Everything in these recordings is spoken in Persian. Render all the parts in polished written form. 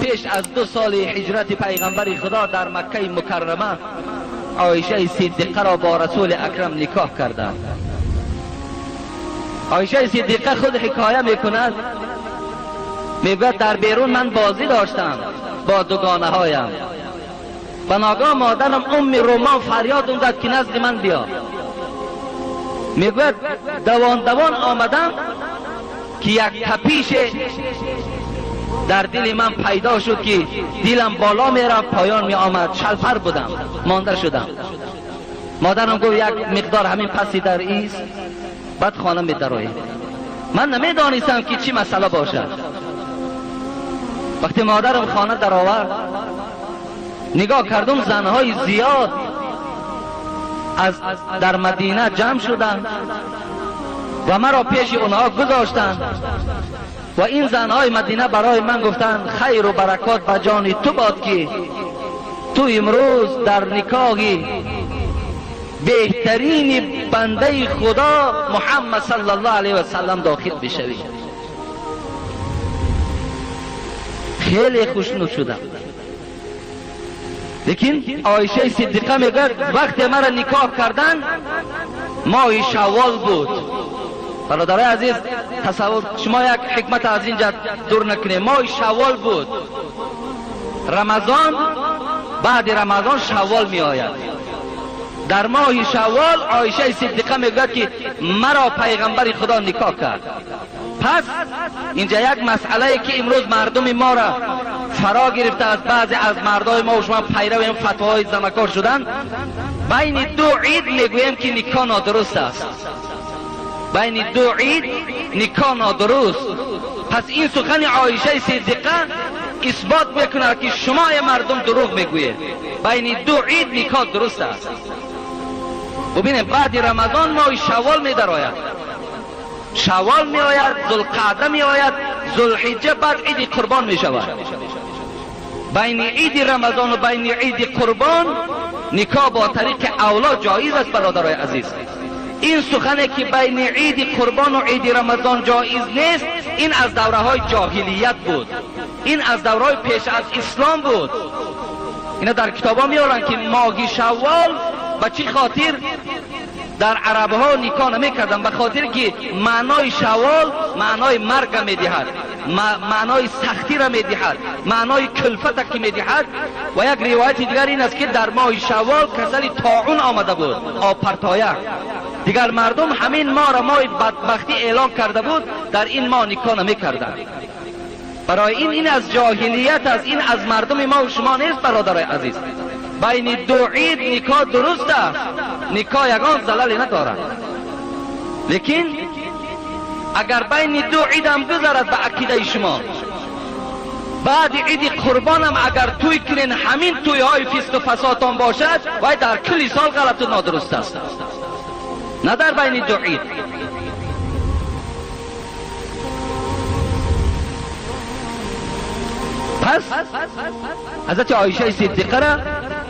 پیش از 2 سال هجرت پیغمبر خدا در مکه مکرمه عایشه صدیقه را با رسول اکرم نکاح کردند. عایشه صدیقه خود حکایه میکند، میگوید در بیرون من بازی داشتم با دوگانه هایم و ناگاه مادرم ام رومان فریاد زد که نزد من بیا. میگوید دوان آمدم که یک تپیش در دل من پیدا شد که دلم بالا میرفت پایان می آمد، شلپر بودم، مانده شدم. مادرم گفت یک مقدار همین پسی در ایست بعد خانه می درآیی. من نمیدانستم که چی مسئله باشد. وقتی مادرم خانه در آورد نگاه کردم زنهای زیاد در مدینه جمع شدند و مرا پیش اونها گذاشتند و این زنهای مدینه برای من گفتند خیر و برکات به جان تو باد که تو امروز در نکاحی بهترین بنده خدا محمد صلی الله علیه و سلم داخل بشوی. خیلی خوشنود شدم. لیکن عایشه صدیقه میگه وقتی مرا نکاح کردن ماه شوال بود. برادرای عزیز تصور شما یک حکمت از اینجا دور نکنید. ماه شوال بود. رمضان بعد رمضان شوال می آید. در ماه شوال عایشه صدیقه میگه که مرا پیغمبر خدا نکاح کرد. پس اینجا یک مسئله که امروز مردم ما را فرا گرفته از بعضی از مردای ما و شما پیرو این فتواهای زمکار شدن، بین 2 عید میگویم که نکاح نادرست است. بین 2 عید نکاح نادرست. پس این سخن عایشه صدیقه اثبات میکنه که شما مردم دروغ میگوید. بین 2 عید نکاح درست است. ببینید بعد رمضان ماه شوال می درآید. شوال می آید، ذوالقعده می آید، ذوالحجه، بعد عید قربان می شود. بین عید رمضان و بین عید قربان نکاح با طریق اولا جایز است. برادرای عزیز این سخنه که بین عید قربان و عید رمضان جایز نیست، این از دوره های جاهلیت بود. این از دوره های پیش از اسلام بود. اینا در کتابا میارن که ماه شوال به چی خاطر در عرب ها نکاح نمی کردن؟ به خاطر که معنای شوال معنای مرگ می دهد، معنای سختی را می دهد، معنای کلفت که می دهد. و یک روایت دیگر این است که در ماه شوال کسری طاعون آمده بود، آب پرتایه. دیگر مردم همین ماه را ماه بدبختی اعلان کرده بود، در این ماه نکاح نمی کردن. برای این از جاهلیت است، این از مردم ما و شما نیست. برادرای عزیز بین 2 عید نکاح درست است. نکاح یگان زلالی ندارد. لیکن اگر بین 2 عید هم گذرد به عقیده شما، بعد عید قربان هم اگر توی کنین همین توی های فسق و فساتان باشد و در کل سال غلط و نادرست است، نه در بین 2 عید. پس حضرت عایشه صدیقه را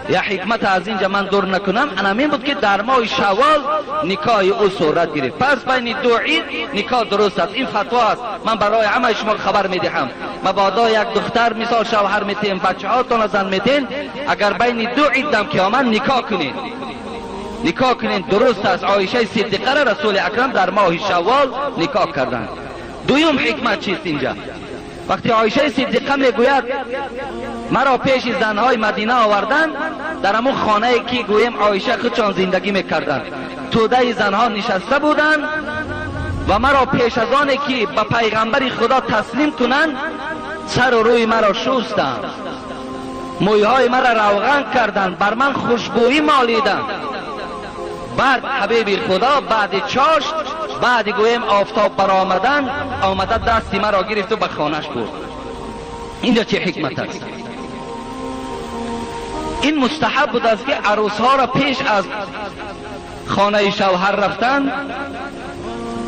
یا حکمت از اینجا من دور نکنم، همین بود که در ماه شوال نکاح او صورت گرفت. پس بین 2 عید نکاح درست است. این فتوا است، من برای همه شما خبر میدهم. مبادا یک دختر مثال شوهر میتین، بچه هاتون زن میتین، اگر بین 2 عید دم که آمد نکاح کنید، نکاح کنید درست است. عایشه صدیقه را رسول اکرم در ماه شوال نکاح کردند. دویم حکمت چیست اینجا؟ وقتی عایشه صدیقه میگوید مرا پیش زنهای مدینه آوردن، در همون خانه که گویم عایشه خودشان زندگی میکردن، توده زنها نشسته بودند و مرا پیش از آنه که به پیغمبر خدا تسلیم کنند سر و روی مرا شستند، مویهای مرا روغن کردند، بر من خوشبویی مالیدند. بعد حبیب خدا بعد چاشت، بعد گویم آفتاب برآمدن آمده دستی مرا گرفت و به خانهش برد. اینجا چه حکمت است؟ این مستحب بود است که عروس ها را پیش از خانه شوهر رفتن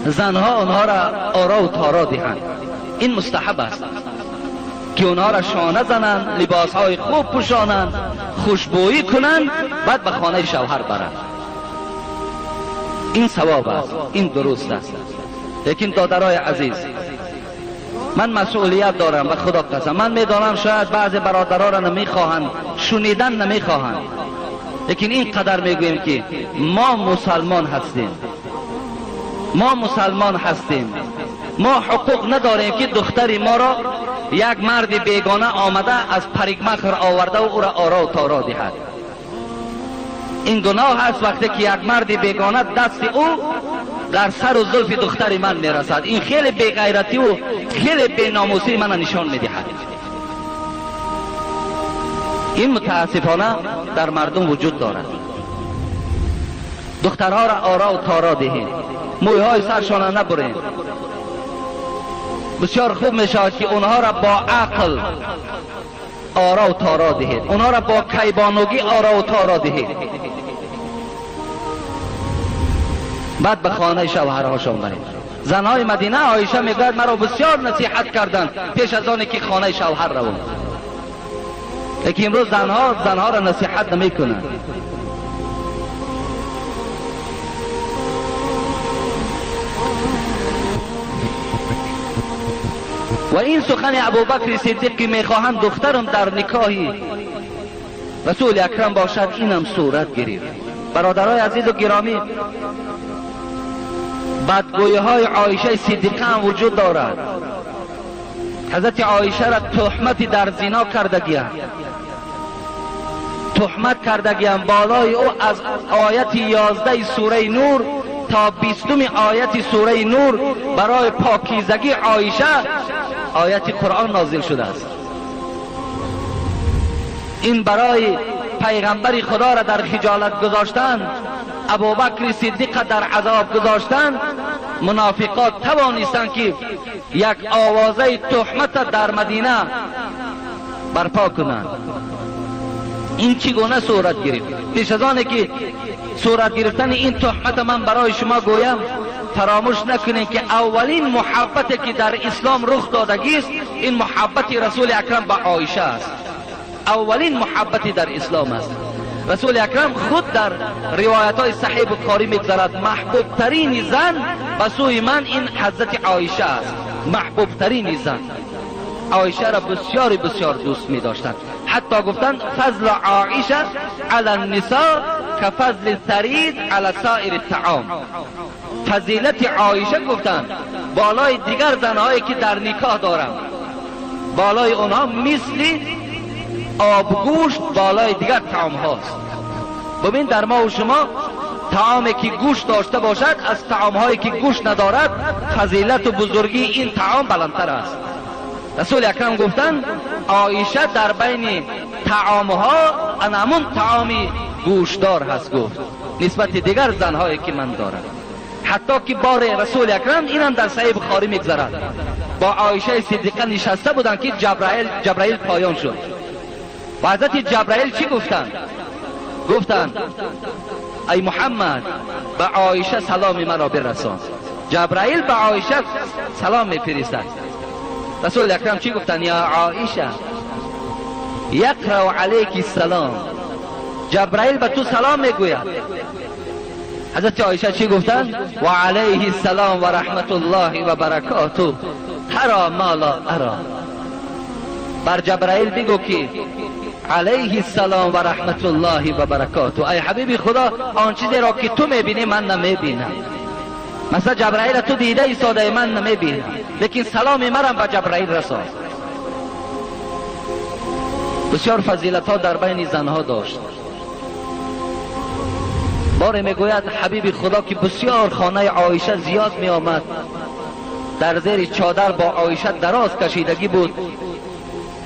زنها آنها را آرا و تارا دهند. این مستحب است که آنها را شانه زنند، لباس های خوب پوشانند، خوشبویی کنند، بعد به خانه شوهر برند. این ثواب است، این درست است. لیکن دادرای عزیز من مسئولیت دارم و خدا قسم. من میدانم شاید بعضی برادرها را نمیخواهند، شنیدن نمیخواهند، لیکن این قدر میگوییم که ما مسلمان هستیم، ما مسلمان هستیم. ما حقوق نداریم که دختری ما را یک مرد بیگانه آمده از پریگمخر آورده و او را آرا و تارا دهد. این گناه است وقتی که یک مرد بیگانه دست او در سر و زلف دختر من میرسد. این خیلی بیغیرتی و خیلی بیناموسی من نشان میدهد. این متاسفانه در مردم وجود دارد. دخترها را آرا و تارا دهید، مویهای سرشان را نبرید. بسیار خوب میشود که اونها را با عقل آرا و تارا دهید، اونها را با کیبانوگی آرا و تارا دهید، بعد به خانه شوهرهاشون برید. زنهای مدینه عایشه میگوید مرا بسیار نصیحت کردند پیش از آنی که خانه شوهر روم، لیکن امروز زنها را نصیحت نمیکنند. و این سخن ابوبکر صدیق که میخواهند دخترم در نکاح رسول اکرم باشد، اینم صورت گرفت. برادرای عزیز و گرامی، بدگویی های عایشه صدیقه هم وجود دارد. حضرت عایشه را تهمت در زنا کردگیند، تهمت کردگیند. بالای او از آیت 11 سوره نور تا 20 آیت سوره نور برای پاکیزگی عایشه آیت قرآن نازل شده است. این برای پیغمبر خدا را در خجالت گذاشتن، ابوبکر صدیق در عذاب گذاشتن. منافقات توانستند که یک آوازه تهمت در مدینه برپا کنند. این چگونه صورت گرفت؟ پیش از آنه که صورت گرفتن این تهمت من برای شما گویم، فراموش نکنید که اولین محبتی که در اسلام رخ دادگی است، این محبت رسول اکرم به عایشه است. اولین محبتی در اسلام است. رسول اکرم خود در روایت های صحیح بخاری میگذارد محبوب ترین زن به سوی من این حضرت عایشه است. محبوب ترین زن عایشه را بسیار بسیار دوست می داشتند. حتی گفتند فضل عایشه علی النساء کفضل ثرید علی سایر الطعام. فضیلت عایشه گفتند بالای دیگر زنهایی که در نکاح دارم، بالای اونها مثل آبگوشت بالای دیگر طعام هاست. ببین در ما و شما طعامی که گوشت داشته باشد از طعام هایی که گوشت ندارد، فضیلت و بزرگی این طعام بلندتر است. رسول اکرم گفتند عایشه در بین طعام ها انمون طعامی گوشتدار هست، گفت نسبت دیگر زنهایی که من دارم. حتی که بار رسول اکرم اینم در صحیح بخاری میگذارد با عایشه صدیقه نشسته بودند که جبرائیل پایان شد. و حضرت جبرائیل چی گفتند؟ گفتند ای محمد به عایشه سلام مرا برسان. جبرائیل به عایشه سلام میفرستد. رسول اکرم چی گفتند؟ یا عایشه یقرأ علیک السلام. جبرائیل به تو سلام میگوید. حضرت عایشه چی گفتند؟ و علیه السلام و رحمت الله و برکاته ترا ما لا ارا. بر جبرائیل بگو که علیه السلام و رحمت الله و برکاته، ای حبیب خدا آن چیزی را که تو میبینی من نمیبینم. مثلا جبرائیل تو دیده ایستاده من نمیبینم، لیکن سلام مرا به جبرائیل رسان. بسیار فضیلت ها در بین زنها داشت. باره میگوید حبیب خدا که بسیار خانه عایشه زیاد می آمد، در زیر چادر با عایشه دراز کشیدگی بود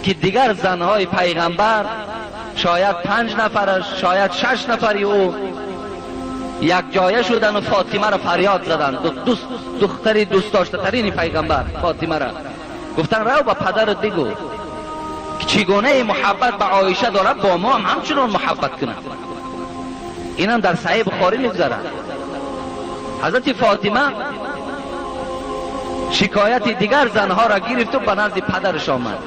که دیگر زنهای پیغمبر شاید 5 نفرش شاید 6 نفری او یک جایه شدن و فاطمه را فریاد زدن. دختری دوست داشته ترین پیغمبر فاطمه را گفتن رو با پدرت بگو که چگونه محبت به عایشه داره، با ما هم همچنان محبت کنه. اینم در صحیح بخاری میگذارد. حضرت فاطمه شکایت دیگر زنها را گرفت و به نزد پدرش آمد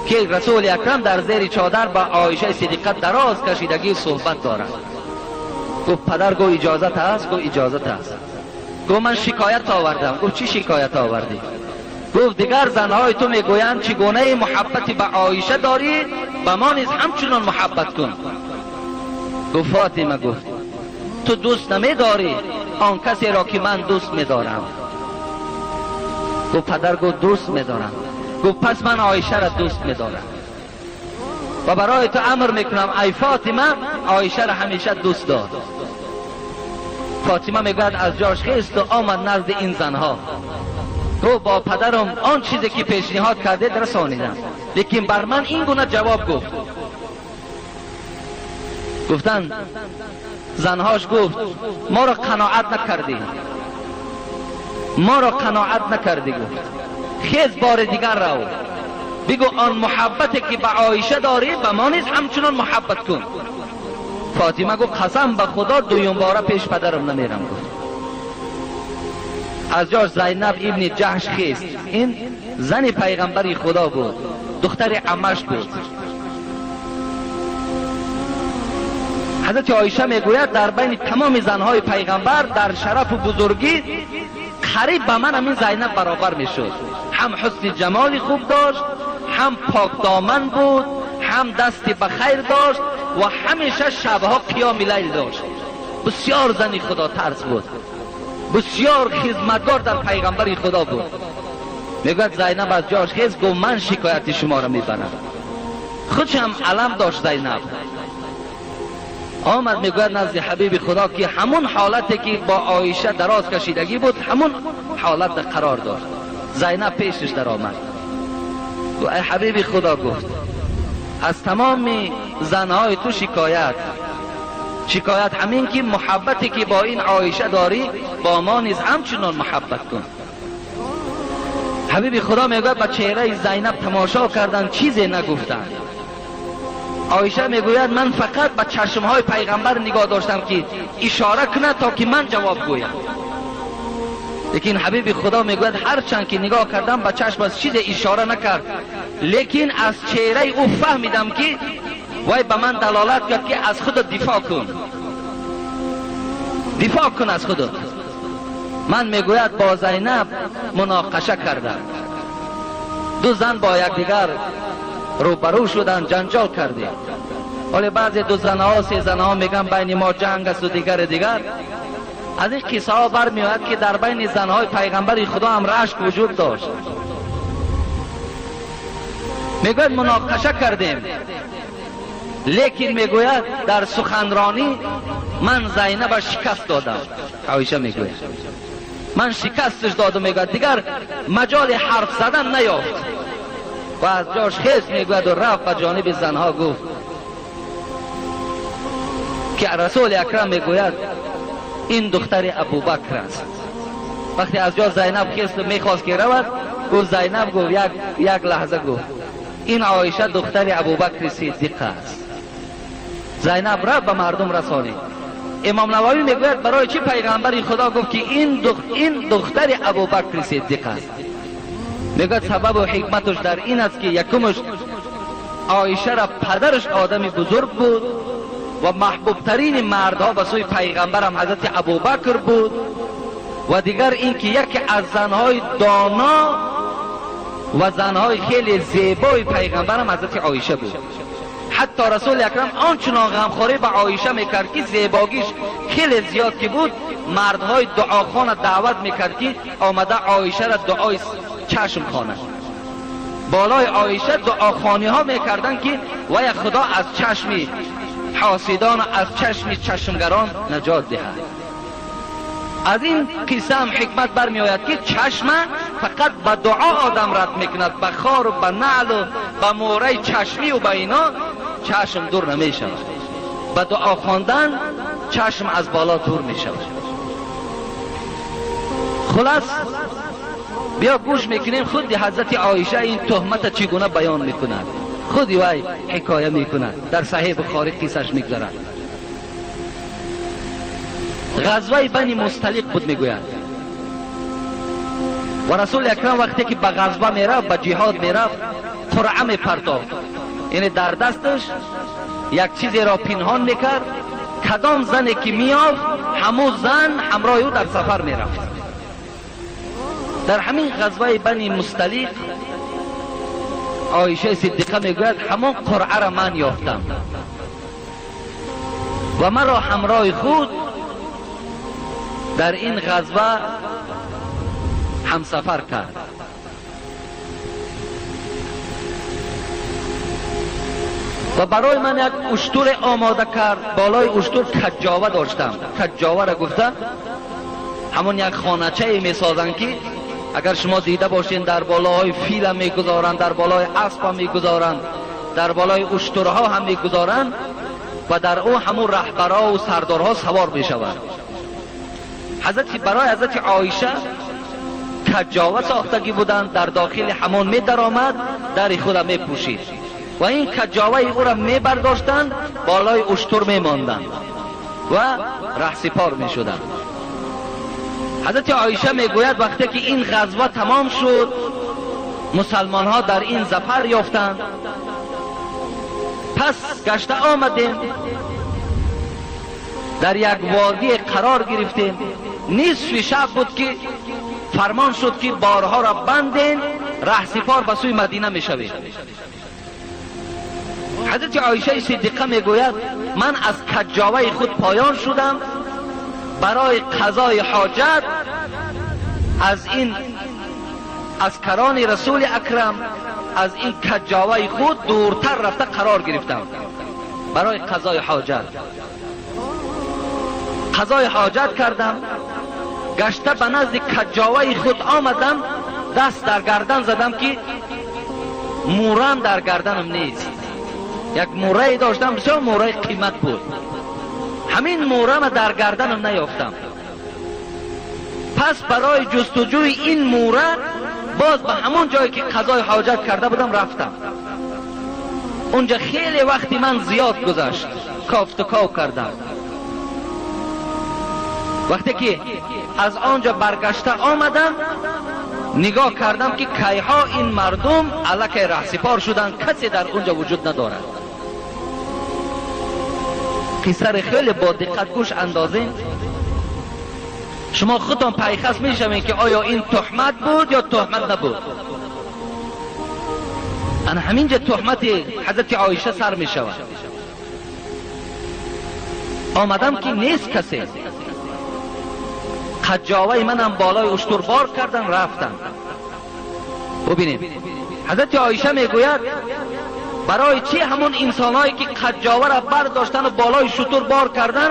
که رسول اکرم در زیر چادر با عایشه صدیقه دراز کشیدگی صحبت دارد. گفت پدر گو اجازت هست؟ گو اجازت هست. گفت من شکایت آوردم. گفت چی شکایت آوردی؟ گفت دیگر زنهای تو میگویند چگونه محبتی به عایشه داری، به ما نیز همچنان محبت کن. گفت فاطمه گفت تو دوست نمیداری آن کسی را که من دوست میدارم. گفت پدر گفت دوست میدارم. گفت پس من عایشه را دوست میدارم و برای تو امر میکنم ای فاطمه عایشه را همیشه دوست دار. فاطمه میگوید از جاش خیست و آمد نزد این زنها. گفت با پدرم آن چیزی که پیشنهاد کرده رسانیدم، لیکن بر من این گونه جواب گفت. گفتن زنهاش گفت ما را قناعت نکردی، ما را قناعت نکردی. گفت خیز بار دیگر رو بگو آن محبتی که به عایشه داری به ما نیز همچنان محبت کن. فاطمه گفت قسم به خدا دویم باره پیش پدرم نمیرم. گفت از جاش زینب ابن جحش خیست. این زن پیغمبری خدا بود، دختر عمش بود. حضرت عایشه میگوید در بین تمام زنهای پیغمبر در شرف و بزرگی قریب به من همین زینب برابر میشد. هم حسن جمالی خوب داشت، هم پاک دامن بود، هم دست بخیر داشت و همیشه شبها قیام لیل داشت. بسیار زنی خدا ترس بود، بسیار خدمتگار در پیغمبری خدا بود. میگوید زینب از جاش خیز گفت من شکایت شما را میبرم. خودش هم علم داشت زینب. آمد میگوید نزد حبیب خدا که همون حالتی که با عایشه دراز کشیدگی بود همون حالت قرار داشت. زینب پیشش در آمد و ای حبیب خدا گفت از تمام زنهای تو شکایت همین که محبتی که با این عایشه داری با ما نیز همچنان محبت کن. حبیب خدا میگوید به چهره زینب تماشا کردن چیزی نگفتن. عایشه میگوید من فقط به چشمهای پیغمبر نگاه داشتم که اشاره کنه تا که من جواب گویم. لیکن حبیب خدا میگوید هرچند که نگاه کردم به چشم از چیز اشاره نکرد، لیکن از چهره او فهمیدم که وای به من دلالت کرد که از خود دفاع کن از خودت. من میگوید با زینب مناقشه کردم، دو زن با یکدیگر روبرو شدن، جنجال کردیم. ولی بعضی دو زنها سه زنها میگن بین ما جنگ است و دیگر. از این قصه ها برمیاد که در بین زنهای پیغمبر خدا هم رشک وجود داشت. میگوید مناقشه کردیم، لیکن میگوید در سخنرانی من زینب شکست دادم. عایشه میگوید من شکستش دادم. میگوید دیگر مجال حرف زدن نیافت و از جاش خیست میگوید و رفت به جانب زنها گفت که رسول اکرم میگوید این دختر ابوبکر است. وقتی از جا زینب خیست و میخواست که رود، گفت زینب گفت یک لحظه گفت این عایشه دختر ابوبکر صدیق است. زینب رفت به مردم رسانید. امام نووی میگوید برای چی پیغمبر خدا گفت که این دختر ابوبکر صدیق است؟ میگوید سبب و حکمتش در این است که یکمش عایشه را پدرش آدم بزرگ بود و محبوب ترین مردها به سوی پیغمبر هم حضرت ابوبکر بود و دیگر این که یکی از زنهای دانا و زنهای خیلی زیبای پیغمبر هم حضرت عایشه بود. حتی رسول اکرم آنچنان غمخوری به عایشه میکرد که زیباگیش خیلی زیاد که بود، مردهای دعاخانه دعوت میکرد که آمده عایشه را دعای چشم خانه. بالای عایشه دعاخانی ها میکردن که وای خدا از چشم حاسدان، از چشم چشمگران نجات دهد. از این قصه هم حکمت برمی آید که چشم فقط به دعا آدم رد میکند، به خار و به نعل و به موره چشمی و به اینا چشم دور نمی شود. به دعا خواندن چشم از بالا دور می شود. خلاص بیا گوش میکنیم خود حضرت عایشه این تهمت چگونه بیان میکند، خودی وای حکایه میکند، در صحیح بخاری قصهش میگذارد. غزوه بنی مستلق بود میگوید و رسول اکرم وقتی که به غزوه میرفت، به جهاد میرفت، قرعه میپرداخت، یعنی در دستش یک چیزی را پنهان میکرد، کدام زنی که میافت همون زن همراه او در سفر میرفت. در همین غزوه بنی مستلیق عایشه صدیقه میگوید همون قرعه را من یافتم و مرا همراه خود در این غزوه همسفر کرد. و برای من یک اشتر آماده کرد. بالای اشتر کجاوه داشتم. کجاوه را گفته همون یک خانچه می سازن که اگر شما دیده باشین در بالای فیل هم می گذارن، در بالای اسب هم می گذارن، در بالای اشترها هم می گذارن و در او همون رهبرها و سردارها سوار می شوند. برای حضرت عایشه کجاوه ساختگی بودند، در داخل همون می در آمد، در خود می پوشید و این کجاوه او را می برداشتند، بالای اشتر می ماندند و رهسپار می شدند. حضرت عایشه می گوید وقتی که این غزوه تمام شد، مسلمان ها در این ظفر یافتند، پس گشته آمدیم، در یک وادی قرار گرفتیم. نصف شب بود که فرمان شد که بارها را بندین، رهسپار به سوی مدینه می شوید. حضرت عایشه صدیقه می گوید من از کجاوه خود پایان شدم برای قضای حاجت از این عسکران رسول اکرم، از این کجاوه خود دورتر رفته قرار گرفتم برای قضای حاجت. قضای حاجت کردم، گشته به نزد کجاوه خود آمدم، دست در گردن زدم که مورم در گردنم نیست. یک موره داشتم، بسیار موره قیمت بود، همین مورم در گردنم نیافتم. پس برای جستجوی این موره باز به همون جایی که قضای حاجت کرده بودم رفتم. اونجا خیلی وقتی من زیاد گذشت، کافت و کاو کردم. وقتی که از آنجا برگشته آمدم، نگاه کردم که کیها این مردم الکی رهسپار شدن، کسی در اونجا وجود ندارد. قصه خیلی با دقت گوش اندازین، شما خودتان پیخست میشوین که آیا این تهمت بود یا تهمت نبود. انا همینجا تهمت حضرت عایشه سر میشود. آمدم که نیست کسی، کجاوه منم بالای اشتر بار کردن رفتن. ببینید حضرت عایشه میگوید برای چی همون انسانهایی که کجاوه را برداشتن و بالای شتر بار کردن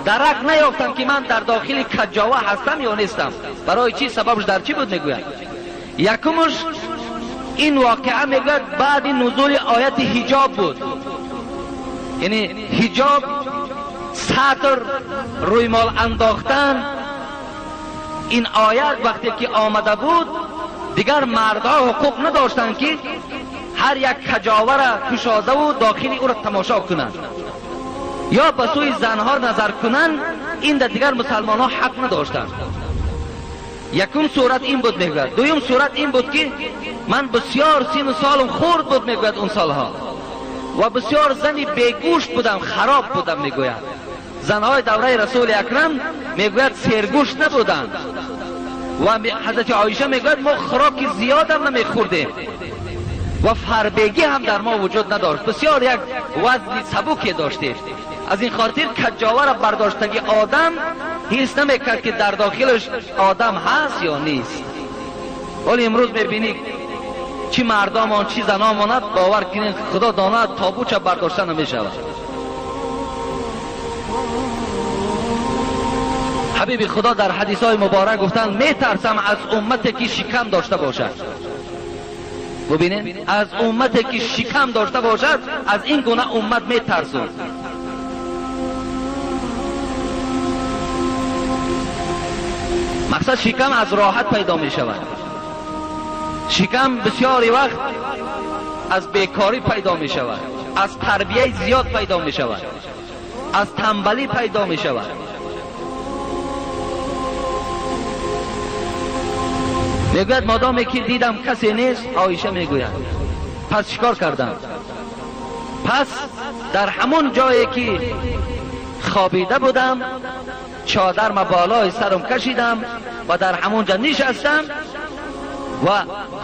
درک نیافتن که من در داخل کجاوه هستم یا نیستم؟ برای چی؟ سببش در چی بود؟ میگوید یکمش این واقعه میگوید بعد نزول آیت حجاب بود. یعنی حجاب، ساتر، روی مال انداختن. این آیت وقتی که آمده بود دیگر مردها حقوق نداشتن که هر یک کجاوه را کشاده و داخلی او را تماشا کنند یا به سوی زنها نظر کنند. این دیگر مسلمان ها حق نداشتند. یکم صورت این بود میگوید. دویم صورت این بود که من بسیار سین و سالم خورد بود میگوید اون سالها و بسیار زنی بیگوشت بودم، خراب بودم میگوید. زنهای دوره رسول اکرم میگوید سرگوشت نبودند و حضرت عایشه میگوید ما خوراک زیاد هم نمیخوردیم و فربگی هم در ما وجود نداشت. بسیار یک وزن سبکی داشتیم. از این خاطر کجاوه را برداشتگی آدم حس نمیکرد که در داخلش آدم هست یا نیست. ولی امروز میبینید چی مردمان چی زناماند، باور کنید خدا داند تابوچه برداشته نمیشود. حبیب خدا در حدیث های مبارک گفتن میترسم از امتی که شکم داشته باشد. ببینید از امتی که شکم داشته باشد، از این گونه امت میترسم. مقصد شکم از راحت پیدا می شود. شکم بسیاری وقت از بیکاری پیدا می شود، از تربیه زیاد پیدا می شود، از تنبلی پیدا می شود. میگوید مادامی که دیدم کسی نیست، عایشه میگوید پس چیکار کردم؟ پس در همون جایی که خوابیده بودم چادر ما بالای سرم کشیدم و در همونجا نشستم و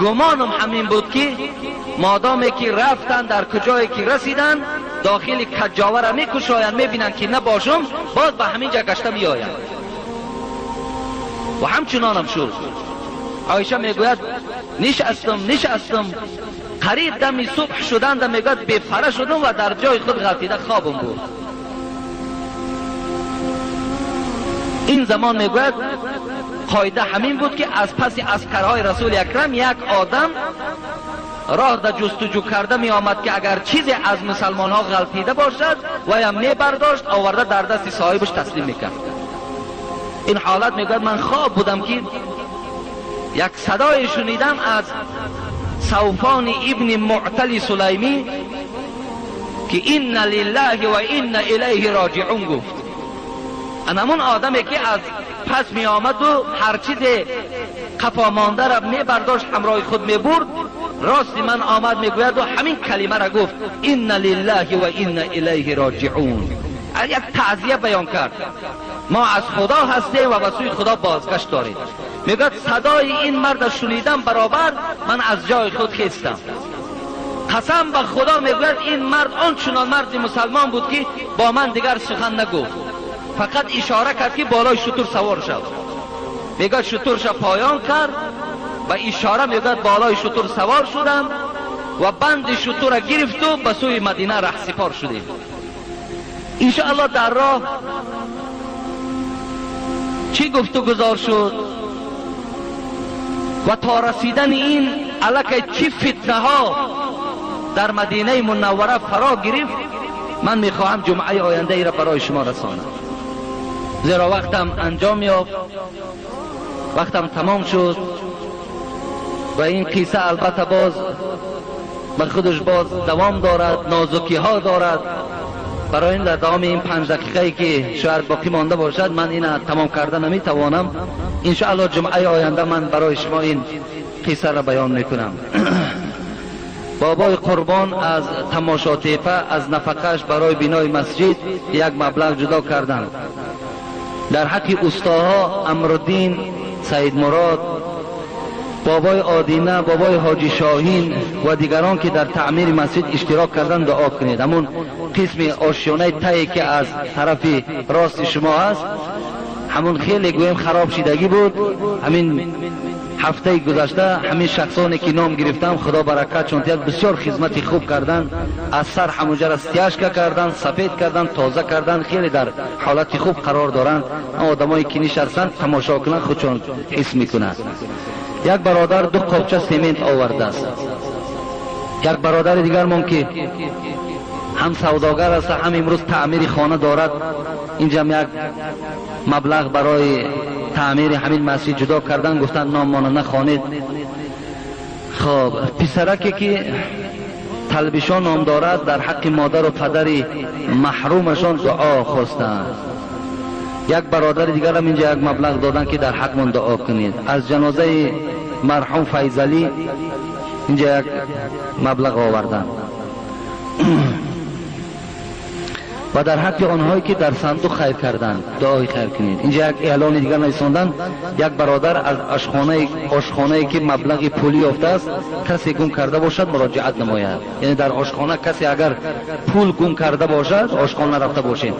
گمانم همین بود که مادامی که رفتن در کجایی که رسیدن داخل کجاوه را میکشاین میبینن که نباشم باز به همین جا گشته میآیم و همچنانم شد. عایشه میگوید نشستم قریب دم صبح شدند میگوید بپره شدم و در جای خود غلطیده خوابم بود. این زمان میگوید قاعده همین بود که از پس عسکرهای رسول اکرم یک آدم راه در جستجو کرده می آمد که اگر چیزی از مسلمان ها غلطیده باشد و یا می برداشت آورده در دست صاحبش تسلیم میکرد. این حالت میگوید من خواب بودم که یک صدای شنیدم از صوفان ابن معتل سلیمی که این لله و این الیه راجعون گفت. همون آدمی که از پس می آمد و هر چیز قفا مانده را می برداشت همراه خود می برد، راست من آمد می گوید و همین کلمه را گفت این لله و این الیه راجعون. یک تعزیه بیان کرد ما از خدا هستیم و به سوی خدا بازگشت داریم. می گوید صدای این مرد شنیدم برابر من از جای خود خیستم. قسم به خدا می گوید این مرد آنچنان مرد مسلمان بود که با من دیگر سخن نگفت، فقط اشاره کرد که بالای شتر سوار شد. میگه شترش پایان کرد و اشاره میگه بالای شتر سوار شدم و بند شتر را گرفت و به سوی مدینه رهسپار شدیم. انشاءالله در راه چی گفت و گذار شد و تا رسیدن این الک چی فتنه ها در مدینه منوره فرا گرفت، من میخواهم جمعه آینده ای را برای شما رسانم، زیرا وقتم انجام یافت، وقتم تمام شد و این قصه البته باز به خودش باز دوام دارد، نازکی ها دارد. برای این در دوام این 5 دقیقه که شاید باقی مانده باشد من این تمام کرده نمیتوانم. انشاءالله جمعه آینده من برای شما این قصه را بیان میکنم. بابای قربان از تماشا تیپه از نفقش برای بنای مسجد یک مبلغ جدا کردند. در حق استاها امرالدین، سید مراد، بابای آدینه، بابای حاجی شاهین و دیگران که در تعمیر مسجد اشتراک کردن دعا کنید. همون قسم آشیانه تایی که از طرف راست شما هست همون خیلی گویم خراب شدگی بود. همین هفته گذشته همین شخصانی که نام گرفتم خدا برکت چون بسیار خدمت خوب کردن، از سر همونجا را استیاشکا کردن، سفید کردن، تازه کردن، خیلی در حالت خوب قرار دارند. آدمایی که نشستن تماشا کنن خودشون حس میکنن. یک برادر 2 قابچه سیمنت آورده است. یک برادر دیگر من که هم سوداگر است هم امروز تعمیر خانه دارد، اینجا یک مبلغ برای تعمیر همین مسجد جدا کردن، گفتن نام ما نخوانید. خب پسرکی که طلبشان نام دارد در حق مادر و پدر محرومشان دعا خواستند. یک برادر دیگر هم اینجا یک مبلغ دادن که در حق من دعا کنید. از جنازه مرحوم فیضلی اینجا یک مبلغ آوردن و در حق آنهایی که در صندوق خیر کردند دعای خیر کنید. اینجا یک اعلان دیگر نویساندن یک برادر از آشخانه‌ای که مبلغ پولی یافته است کسی گم کرده باشد مراجعت نماید. یعنی در آشخانه کسی اگر پول گم کرده باشد آشخانه رفته باشید،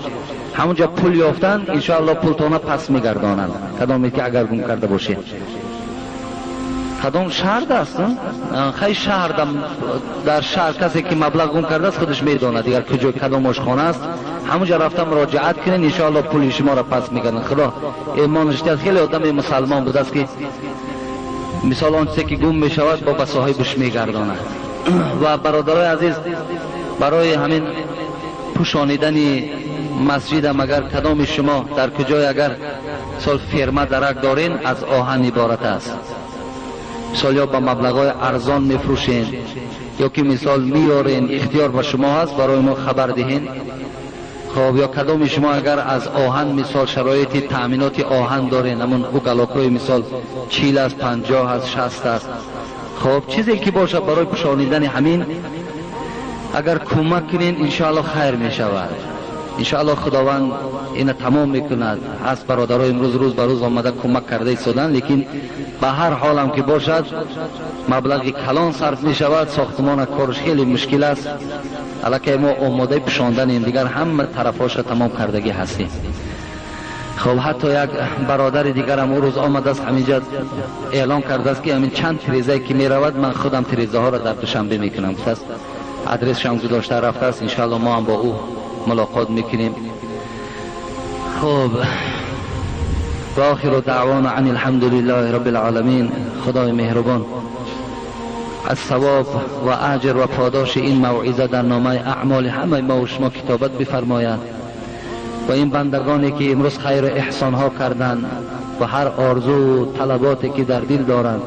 همونجا پول یافتن ان شاء الله پولتونه پس میگردانند. کدامی که اگر گم کرده باشید کدام شهر است؟ خیلی شهر در شهر کسی که مبلغ گم کرده است خودش میداند دیگر کجا کدام آشخانه است، همونجا رفتم مراجعت کنین ان شاء الله پول شما را پس میگردن. خدا ایمانش داد. خیلی آدم مسلمان بود است که مثال آن چیزی که گم میشود با صاحبش میگرداند. و برادرای عزیز برای همین پوشانیدن مسجد اگر کدام شما در کجای اگر سال فرما درک دارین از آهن عبارت است، مثال یا با مبلغای ارزان میفروشین یا که مثال میارین، اختیار با شما هست برای ما خبر دهین. خب یا کدام شما اگر از آهن مثال شرایط تأمینات آهن دارین، همون اوکلاکای مثال 40 است، 50 است، 60 است، خب چیزی که باشه برای پوشانیدن همین اگر کمک کنین ان شاء الله خیر می شود. انشاءالله خداوند این تمام میکند. از برادرای امروز روز به روز آمده کمک کرده ایستادن، لیکن به هر حال هم که باشد مبلغ کلان صرف می شود. ساختمان کارش خیلی مشکل است. البته ما آماده پوشاندن این دیگر همه طرفاش تمام کردگی هستیم. خب حتی یک برادر دیگر هم روز آمده است همینجا اعلان کرده است که همین چند تریزه که می رود من خودم تریزه ها را در دوشنبه میکنم. پس ادرسش هم گذاشته رفته است. انشاءالله ما هم با او ملاقات میکنیم. خب و آخر دعوانا عن الحمد لله رب العالمین. خدای مهربان از ثواب و اجر و پاداش این موعظه در نامه اعمال همه ما و شما کتابت بفرماید و این بندگانی که امروز خیر احسان ها کردند و هر آرزو و طلباتی که در دل دارند